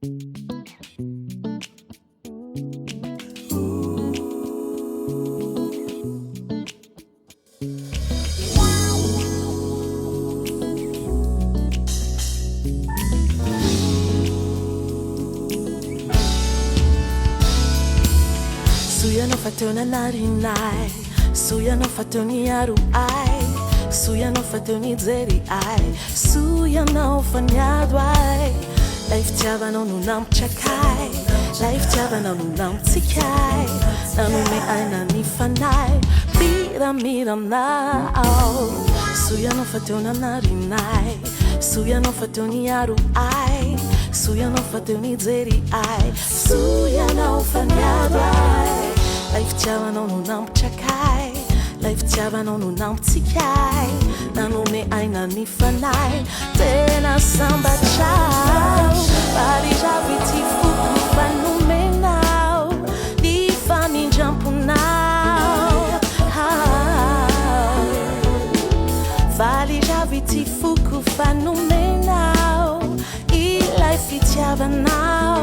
Suya no fatona narinai, suya no fatoni aru ai, suya no fatoni zeri ai, suya no fanyado ai. Life chava no nunam chakai, life chava no nunam tikai, nanu me ai nani fanai, mira mira now. Suya no fatona narinai, suya no fatoni aru ai, suya no fatoni zeri ai, suya no fanyado ai. Life chava no nunam chakai, life chava no nunam tikai, nanu me ai nani fanai, tena samba chao. Bari já viti fuku fanu me now, di fami jampu now. Vali já viti fuku fanu me now, e life chava now.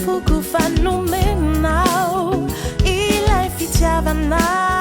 Fuku fanu me now, e life chava now.